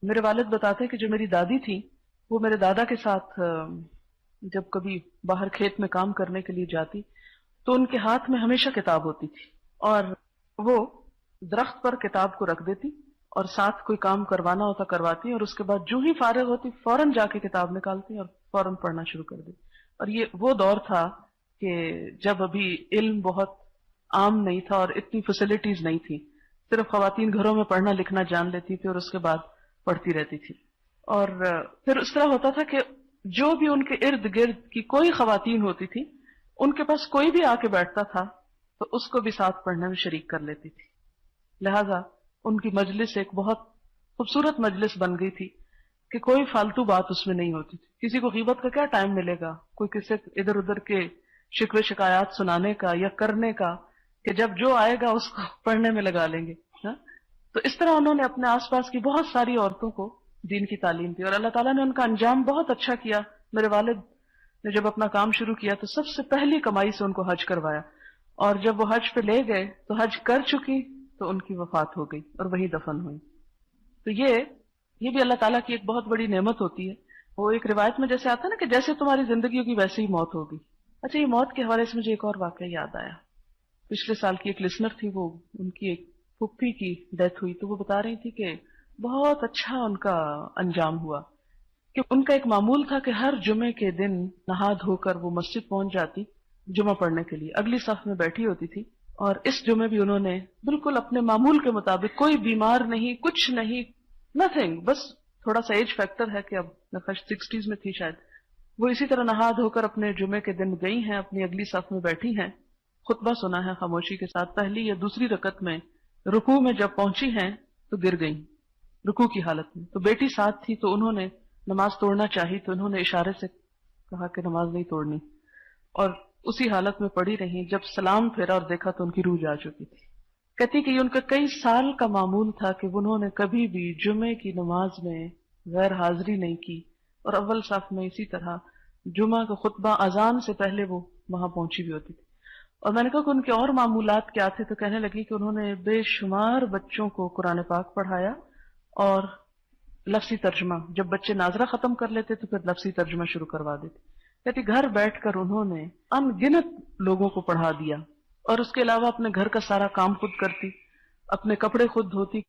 میرے والد بتاتے ہیں کہ جو میری دادی تھی وہ میرے دادا کے ساتھ جب کبھی باہر کھیت میں کام کرنے کے لیے جاتی تو ان کے ہاتھ میں ہمیشہ کتاب ہوتی تھی، اور وہ درخت پر کتاب کو رکھ دیتی اور ساتھ کوئی کام کروانا ہوتا کرواتی، اور اس کے بعد جو ہی فارغ ہوتی فوراً جا کے کتاب نکالتی اور فوراً پڑھنا شروع کر دیتی۔ اور یہ وہ دور تھا کہ جب ابھی علم بہت عام نہیں تھا اور اتنی فیسلٹیز نہیں تھی، صرف خواتین گھروں میں پڑھنا لکھنا جان لیتی تھی اور اس کے بعد پڑھتی رہتی تھی۔ اور پھر اس طرح ہوتا تھا کہ جو بھی ان کے ارد گرد کی کوئی خواتین ہوتی تھی ان کے پاس کوئی بھی آ کے بیٹھتا تھا تو اس کو بھی ساتھ پڑھنے میں شریک کر لیتی تھی، لہذا ان کی مجلس ایک بہت خوبصورت مجلس بن گئی تھی کہ کوئی فالتو بات اس میں نہیں ہوتی تھی۔ کسی کو غیبت کا کیا ٹائم ملے گا، کوئی کسی ادھر ادھر کے شکوے شکایات سنانے کا یا کرنے کا، کہ جب جو آئے گا اس کو پڑھنے میں لگا لیں گے۔ تو اس طرح انہوں نے اپنے آس پاس کی بہت ساری عورتوں کو دین کی تعلیم دی، اور اللہ تعالیٰ نے ان کا انجام بہت اچھا کیا۔ میرے والد نے جب اپنا کام شروع کیا تو سب سے پہلی کمائی سے ان کو حج کروایا، اور جب وہ حج پہ لے گئے تو حج کر چکی تو ان کی وفات ہو گئی اور وہی دفن ہوئی۔ تو یہ بھی اللہ تعالیٰ کی ایک بہت بڑی نعمت ہوتی ہے۔ وہ ایک روایت میں جیسے آتا ہے نا کہ جیسے تمہاری زندگی ہوگی ویسے ہی موت ہوگی۔ اچھا، یہ موت کے حوالے سے مجھے ایک اور واقعہ یاد آیا۔ پچھلے سال کی ایک لسنر تھی، وہ ان کی ایک پھپھی کی ڈیتھ ہوئی، تو وہ بتا رہی تھی کہ بہت اچھا ان کا انجام ہوا، کہ ان کا ایک معمول تھا کہ ہر جمعے کے دن نہا دھو کر وہ مسجد پہنچ جاتی جمعہ پڑھنے کے لیے، اگلی صف میں بیٹھی ہوتی تھی، اور اس جمعے بھی انہوں نے بالکل اپنے معمول کے مطابق، کوئی بیمار نہیں، کچھ نہیں، نتھنگ، بس تھوڑا سا ایج فیکٹر ہے کہ اب 60s میں تھی شاید، وہ اسی طرح نہا دھو کر اپنے جمعے کے دن گئی ہیں، اپنی اگلی صف میں بیٹھی ہیں، خطبہ سنا ہے خاموشی کے ساتھ۔ پہلی یا دوسری رکعت میں رکوع میں جب پہنچی ہیں تو گر گئیں رکوع کی حالت میں، تو بیٹی ساتھ تھی تو انہوں نے نماز توڑنا چاہی تو انہوں نے اشارے سے کہا کہ نماز نہیں توڑنی، اور اسی حالت میں پڑی رہی۔ جب سلام پھیرا اور دیکھا تو ان کی روح جا چکی تھی۔ کہتی کہ یہ ان کا کئی سال کا معمول تھا کہ انہوں نے کبھی بھی جمعے کی نماز میں غیر حاضری نہیں کی، اور اول صف میں اسی طرح جمعہ کا خطبہ اذان سے پہلے وہ وہاں پہنچی بھی ہوتی تھی۔ اور میں نے کہا کہ ان کے اور معمولات کیا تھے، تو کہنے لگی کہ انہوں نے بے شمار بچوں کو قرآن پاک پڑھایا، اور لفظی ترجمہ، جب بچے ناظرہ ختم کر لیتے تو پھر لفظی ترجمہ شروع کروا دیتے۔ کہتی گھر بیٹھ کر انہوں نے ان گنت لوگوں کو پڑھا دیا، اور اس کے علاوہ اپنے گھر کا سارا کام خود کرتی، اپنے کپڑے خود دھوتی۔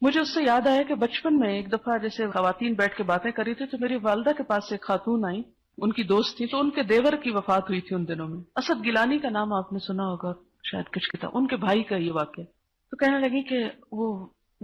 مجھے اس سے یاد آیا کہ بچپن میں ایک دفعہ جیسے خواتین بیٹھ کے باتیں کر رہی تھی تو میری والدہ کے پاس سے ایک خاتون آئی، ان کی دوست تھی، تو ان کے دیور کی وفات ہوئی تھی ان دنوں میں۔ اسد گیلانی کا نام آپ نے سنا ہوگا شاید، کچھ کتاب، ان کے بھائی کا یہ واقعہ۔ تو کہنے لگی کہ وہ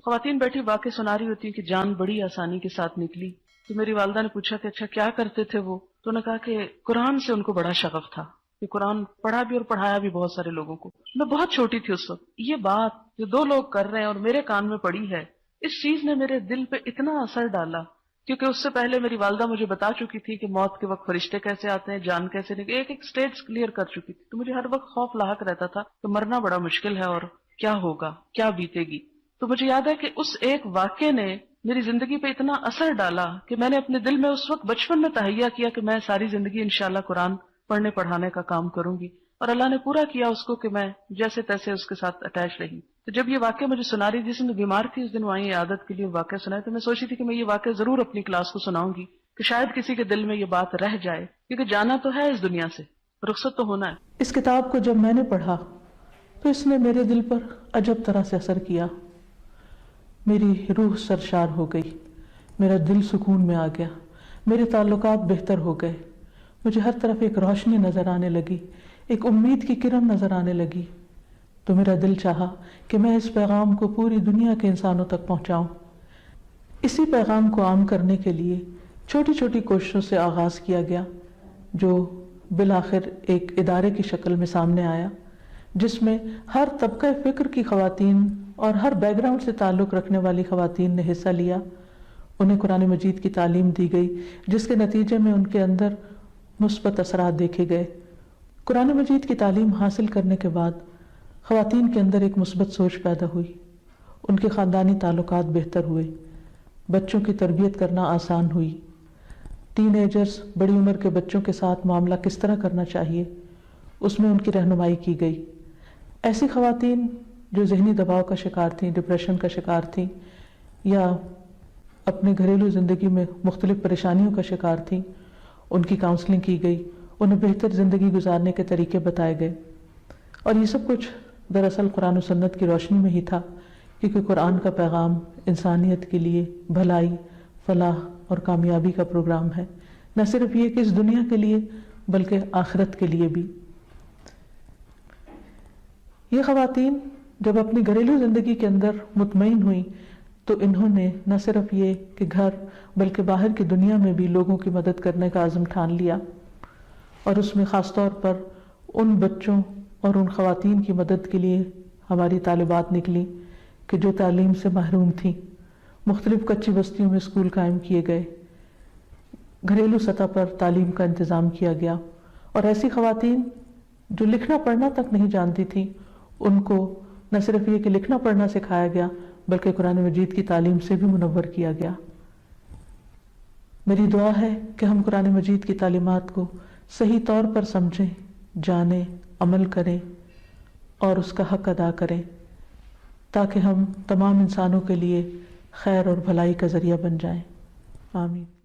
خواتین بیٹھی واقع سنا رہی ہوتی کہ جان بڑی آسانی کے ساتھ نکلی۔ تو میری والدہ نے پوچھا کہ اچھا کیا کرتے تھے وہ؟ تو انہوں نے کہا کہ قرآن سے ان کو بڑا شغف تھا، کہ قرآن پڑھا بھی اور پڑھایا بھی بہت سارے لوگوں کو۔ میں بہت چھوٹی تھی اس وقت، یہ بات جو دو لوگ کر رہے ہیں اور میرے کان میں پڑی ہے، اس چیز نے میرے دل پہ اتنا اثر ڈالا، کیونکہ اس سے پہلے میری والدہ مجھے بتا چکی تھی کہ موت کے وقت فرشتے کیسے آتے ہیں، جان کیسے نکلے، ایک ایک سٹیج کلیئر کر چکی تھی۔ تو مجھے ہر وقت خوف لاحق رہتا تھا کہ مرنا بڑا مشکل ہے اور کیا ہوگا، کیا بیتے گی۔ تو مجھے یاد ہے کہ اس ایک واقعے نے میری زندگی پہ اتنا اثر ڈالا کہ میں نے اپنے دل میں اس وقت بچپن میں تہیہ کیا کہ میں ساری زندگی انشاءاللہ قرآن پڑھنے پڑھانے کا کام کروں گی، اور اللہ نے پورا کیا اس کو کہ میں جیسے تیسے اس کے ساتھ اٹیچ رہی۔ تو جب یہ واقعہ مجھے سنا رہی، جس میں بیمار تھی اس دن وہیں عادت کے لیے واقعہ سنایا، تو میں سوچی تھی کہ میں یہ واقعہ ضرور اپنی کلاس کو سناؤں گی کہ شاید کسی کے دل میں یہ بات رہ جائے، کیونکہ جانا تو ہے اس دنیا سے، رخصت تو ہونا ہے۔ اس کتاب کو جب میں نے پڑھا تو اس نے میرے دل پر عجب طرح سے اثر کیا، میری روح سرشار ہو گئی، میرا دل سکون میں آ گیا، میرے تعلقات بہتر ہو گئے، مجھے ہر طرف ایک روشنی نظر آنے لگی، ایک امید کی کرن نظر آنے لگی۔ تو میرا دل چاہا کہ میں اس پیغام کو پوری دنیا کے انسانوں تک پہنچاؤں۔ اسی پیغام کو عام کرنے کے لیے چھوٹی چھوٹی کوششوں سے آغاز کیا گیا، جو بالآخر ایک ادارے کی شکل میں سامنے آیا، جس میں ہر طبقہ فکر کی خواتین اور ہر بیک گراؤنڈ سے تعلق رکھنے والی خواتین نے حصہ لیا۔ انہیں قرآن مجید کی تعلیم دی گئی، جس کے نتیجے میں ان کے اندر مثبت اثرات دیکھے گئے۔ قرآن مجید کی تعلیم حاصل کرنے کے بعد خواتین کے اندر ایک مثبت سوچ پیدا ہوئی، ان کے خاندانی تعلقات بہتر ہوئے، بچوں کی تربیت کرنا آسان ہوئی، ٹین ایجرز بڑی عمر کے بچوں کے ساتھ معاملہ کس طرح کرنا چاہیے اس میں ان کی رہنمائی کی گئی۔ ایسی خواتین جو ذہنی دباؤ کا شکار تھیں، ڈپریشن کا شکار تھیں، یا اپنے گھریلو زندگی میں مختلف پریشانیوں کا شکار تھیں، ان کی کاؤنسلنگ کی گئی، انہیں بہتر زندگی گزارنے کے طریقے بتائے گئے، اور یہ سب کچھ دراصل قرآن و سنت کی روشنی میں ہی تھا، کیونکہ قرآن کا پیغام انسانیت کے لیے بھلائی، فلاح اور کامیابی کا پروگرام ہے، نہ صرف یہ کہ اس دنیا کے لیے بلکہ آخرت کے لیے بھی۔ یہ خواتین جب اپنی گھریلو زندگی کے اندر مطمئن ہوئیں تو انہوں نے نہ صرف یہ کہ گھر بلکہ باہر کی دنیا میں بھی لوگوں کی مدد کرنے کا عزم ٹھان لیا، اور اس میں خاص طور پر ان بچوں اور ان خواتین کی مدد کے لیے ہماری طالبات نکلیں کہ جو تعلیم سے محروم تھیں۔ مختلف کچی بستیوں میں اسکول قائم کیے گئے، گھریلو سطح پر تعلیم کا انتظام کیا گیا، اور ایسی خواتین جو لکھنا پڑھنا تک نہیں جانتی تھیں ان کو نہ صرف یہ کہ لکھنا پڑھنا سکھایا گیا بلکہ قرآن مجید کی تعلیم سے بھی منور کیا گیا۔ میری دعا ہے کہ ہم قرآن مجید کی تعلیمات کو صحیح طور پر سمجھیں، جانیں، عمل کریں اور اس کا حق ادا کریں، تاکہ ہم تمام انسانوں کے لیے خیر اور بھلائی کا ذریعہ بن جائیں۔ آمین۔